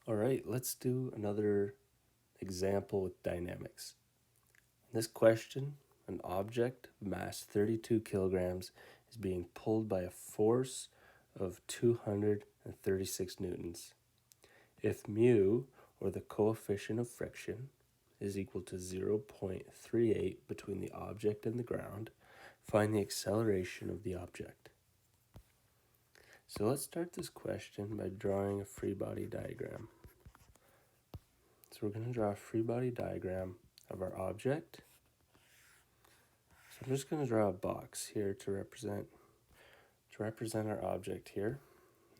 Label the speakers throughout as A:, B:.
A: All right, let's do another example with dynamics. In this question, an object of mass 32 kilograms is being pulled by a force of 236 newtons. If mu, or the coefficient of friction, is equal to 0.38 between the object and the ground, find the acceleration of the object. So let's start this question by drawing a free body diagram. So we're going to draw a free body diagram of our object. So I'm just going to draw a box here to represent our object here.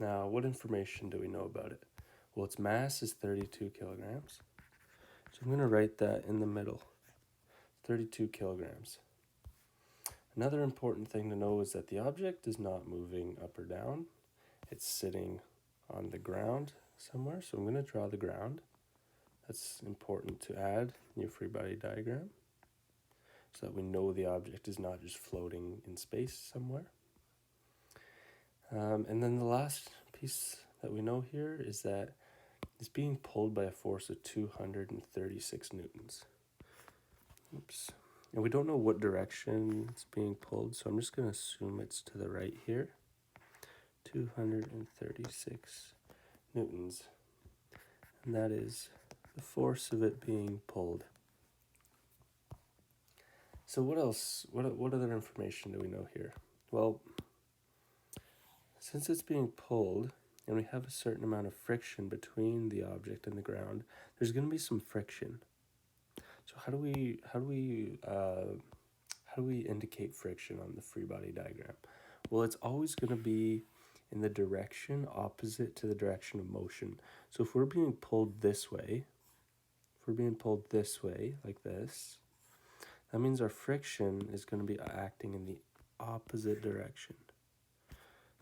A: Now, what information do we know about it? Well, its mass is 32 kilograms. So I'm going to write that in the middle, 32 kilograms. Another important thing to know is that the object is not moving up or down. It's sitting on the ground somewhere, so I'm going to draw the ground. That's important to add in your free body diagram so that we know the object is not just floating in space somewhere. And then the last piece that we know here is that it's being pulled by a force of 236 newtons. Oops. And we don't know what direction it's being pulled, so I'm just going to assume it's to the right here. 236 newtons. And that is the force of it being pulled. So what else? What other information do we know here? Well, since it's being pulled and we have a certain amount of friction between the object and the ground, there's going to be some friction. So how do we indicate friction on the free body diagram? Well, it's always going to be in the direction opposite to the direction of motion. So if we're being pulled this way, like this, that means our friction is going to be acting in the opposite direction.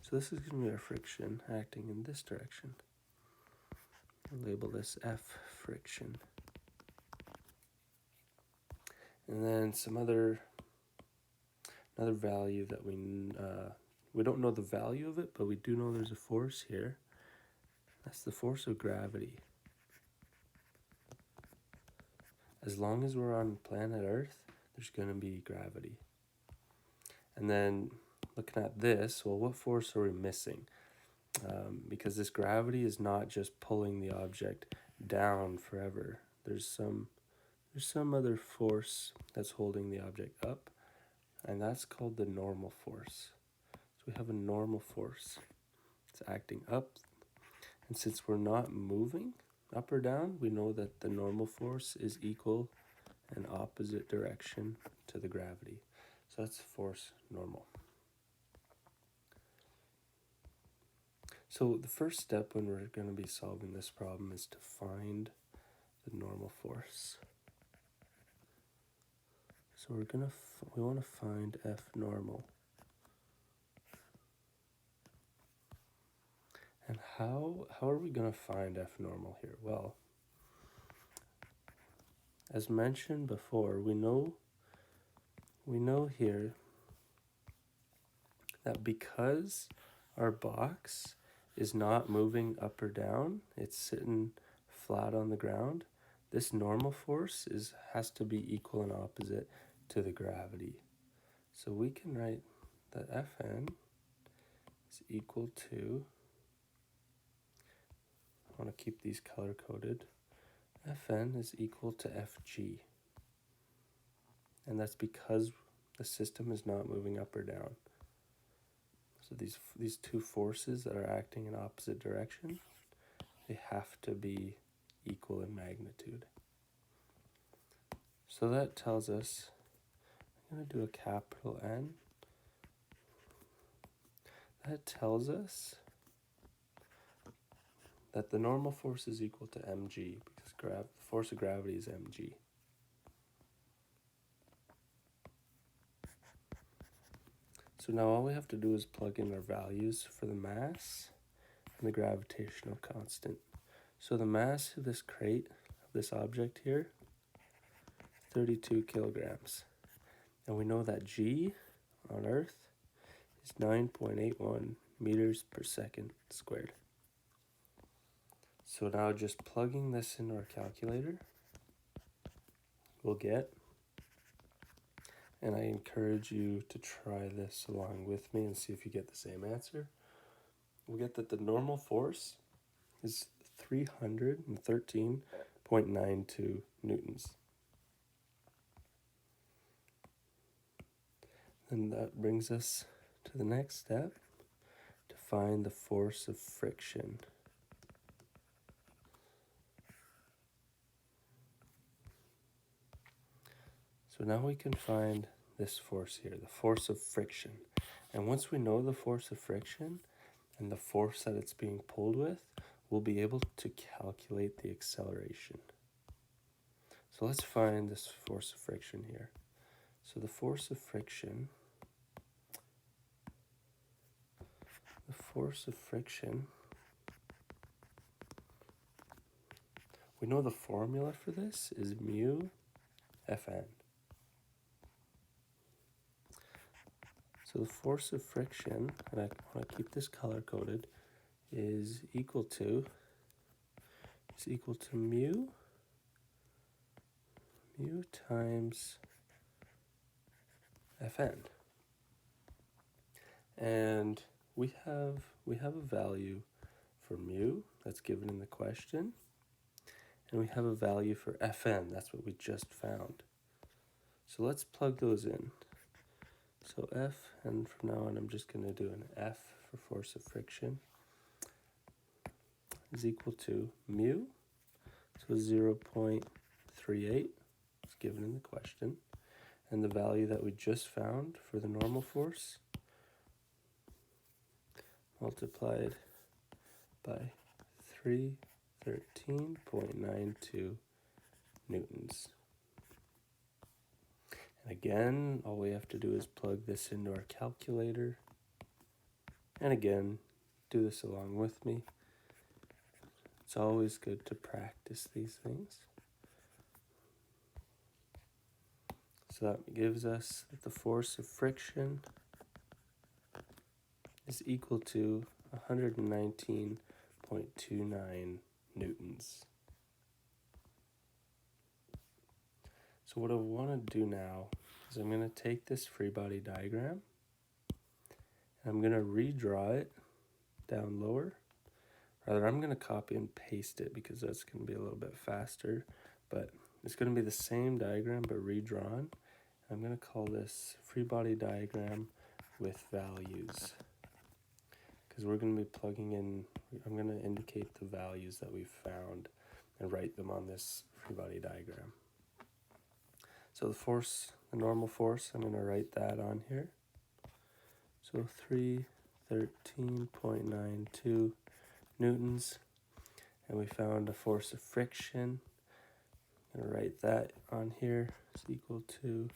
A: So this is going to be our friction acting in this direction. We'll label this F friction. And then another value that we don't know the value of it, but we do know there's a force here. That's the force of gravity. As long as we're on planet Earth, there's going to be gravity. And then looking at this, well, what force are we missing? Because this gravity is not just pulling the object down forever. There's some other force that's holding the object up, and that's called the normal force. So we have a normal force. It's acting up, and since we're not moving up or down, we know that the normal force is equal and opposite direction to the gravity. So that's force normal. So the first step when we're going to be solving this problem is to find the normal force. So we want to find F normal. And how are we going to find F normal here? Well, as mentioned before, we know here that because our box is not moving up or down, it's sitting flat on the ground, this normal force has to be equal and opposite to the gravity. So we can write that Fn is equal to, I want to keep these color coded, Fn is equal to Fg. And that's because the system is not moving up or down. So these two forces that are acting in opposite direction, they have to be equal in magnitude. So that tells us, I'm going to do a capital N. That tells us that the normal force is equal to mg because the force of gravity is mg. So now all we have to do is plug in our values for the mass and the gravitational constant. So the mass of this crate, of this object here, 32 kilograms. And we know that g on Earth is 9.81 meters per second squared. So now just plugging this into our calculator, we'll get, and I encourage you to try this along with me and see if you get the same answer. We'll get that the normal force is 313.92 newtons. And that brings us to the next step, to find the force of friction. So now we can find this force here, the force of friction. And once we know the force of friction and the force that it's being pulled with, we'll be able to calculate the acceleration. So let's find this force of friction here. So the force of friction, we know the formula for this is mu Fn. So the force of friction, and I want to keep this color coded, is equal to mu times Fn. And we have a value for mu that's given in the question, and we have a value for Fn, that's what we just found. So let's plug those in. So F, and from now on I'm just going to do an F for force of friction, is equal to mu, so 0.38 is given in the question, and the value that we just found for the normal force multiplied by 313.92 newtons. And again, all we have to do is plug this into our calculator. And again, do this along with me. It's always good to practice these things. So that gives us that the force of friction is equal to 119.29 newtons. So what I want to do now is I'm going to take this free body diagram and I'm going to redraw it down lower. Rather, I'm going to copy and paste it because that's going to be a little bit faster, but it's going to be the same diagram but redrawn. I'm going to call this free body diagram with values, because we're going to be plugging in, I'm going to indicate the values that we've found and write them on this free body diagram. So the force, the normal force, I'm going to write that on here. So 313.92 newtons, and we found a force of friction. I'm going to write that on here. It's equal to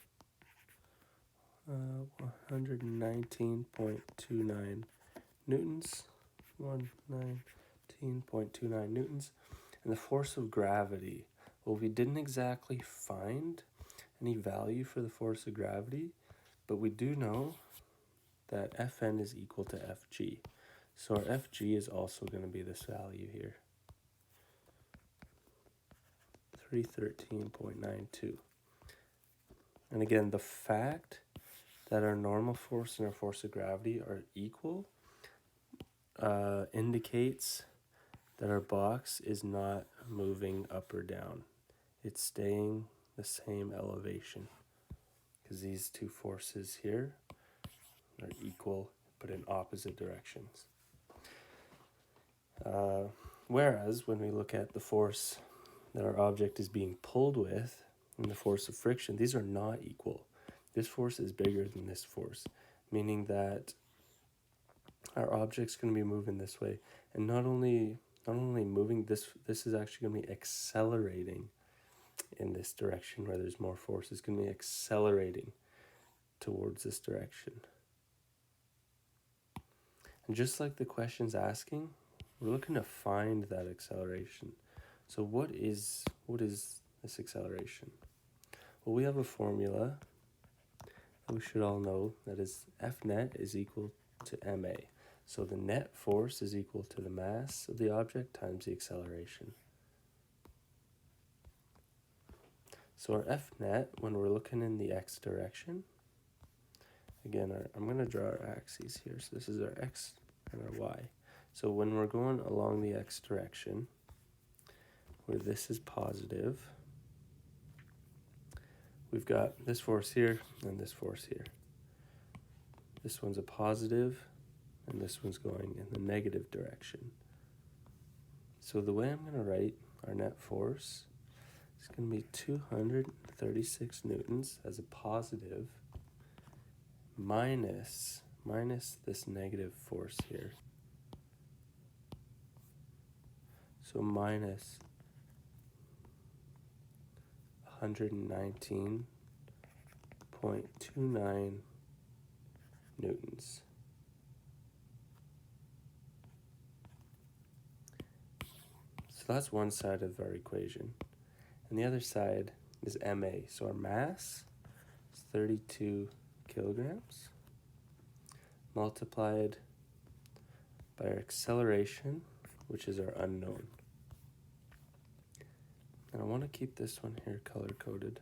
A: 119.29 newtons. 119.29 newtons. And the force of gravity, well, we didn't exactly find any value for the force of gravity, but we do know that Fn is equal to Fg. So our Fg is also going to be this value here, 313.92. And again, the fact that our normal force and our force of gravity are equal indicates that our box is not moving up or down. It's staying the same elevation, because these two forces here are equal but in opposite directions. Whereas when we look at the force that our object is being pulled with and the force of friction, these are not equal. This force is bigger than this force, meaning that our object's going to be moving this way, and not only moving, this is actually going to be accelerating in this direction where there's more force. It's going to be accelerating towards this direction. And just like the question's asking, we're looking to find that acceleration. So what is this acceleration? Well, we have a formula that we should all know, that is F net is equal to ma. So the net force is equal to the mass of the object times the acceleration. So our F net, when we're looking in the x direction, again, I'm going to draw our axes here. So this is our x and our y. So when we're going along the x direction, where this is positive, we've got this force here and this force here. This one's a positive, and this one's going in the negative direction. So the way I'm going to write our net force is going to be 236 newtons as a positive minus this negative force here. So minus 119.29 newtons. So that's one side of our equation. And the other side is MA. So our mass is 32 kilograms multiplied by our acceleration, which is our unknown. And I want to keep this one here color-coded,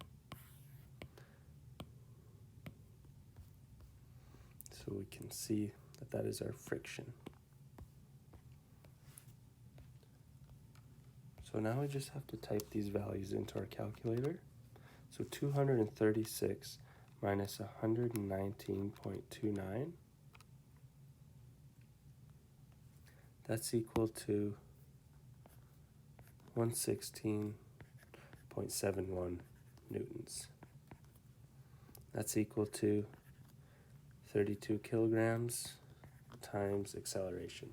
A: so we can see that that is our friction. So now we just have to type these values into our calculator. So 236 minus 119.29, that's equal to 116.71 newtons. That's equal to 32 kilograms times acceleration.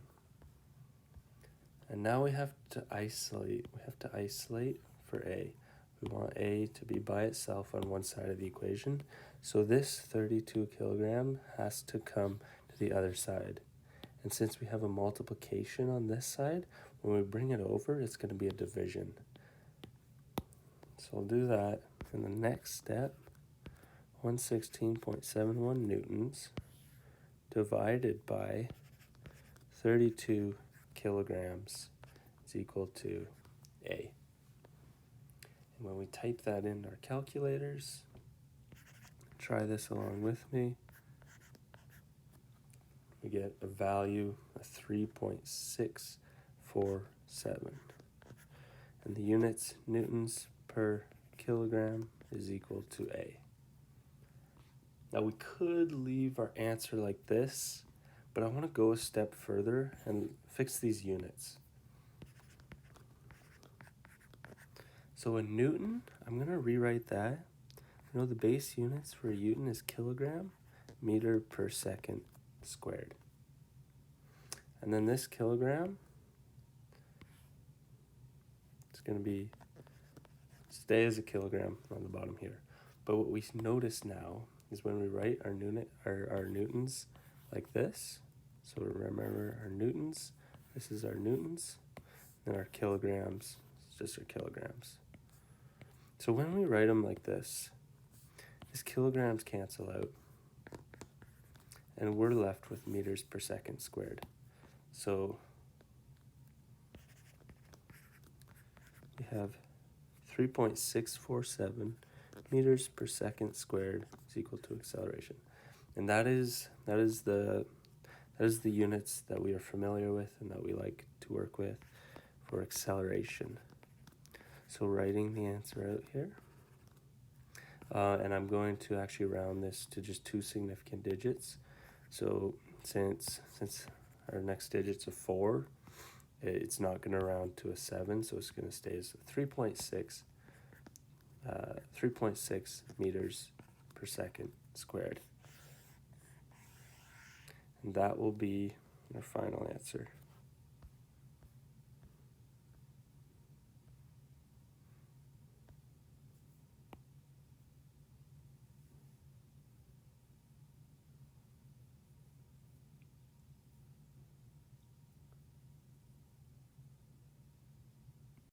A: And now we have to isolate for A. We want A to be by itself on one side of the equation. So this 32 kilogram has to come to the other side. And since we have a multiplication on this side, when we bring it over, it's going to be a division. So I'll do that. In the next step, 116.71 newtons divided by 32 kilograms is equal to A. And when we type that in our calculators, try this along with me, we get a value of 3.647. And the units, newtons per kilogram, is equal to A. Now we could leave our answer like this, but I want to go a step further and fix these units. So in Newton, I'm going to rewrite that. You know, the base units for a Newton is kilogram, meter per second squared. And then this kilogram, it's going to stay as a kilogram on the bottom here. But what we notice now is when we write our newtons like this, so remember our newtons, this is our newtons, and our kilograms, it's just our kilograms. So when we write them like this, these kilograms cancel out, and we're left with meters per second squared. So we have 3.647 meters per second squared is equal to acceleration. And that is the units that we are familiar with and that we like to work with for acceleration. So writing the answer out here. And I'm going to actually round this to just two significant digits. So since our next digit's a 4, it's not going to round to a 7, so it's going to stay as 3.6 meters per second squared. And that will be our final answer.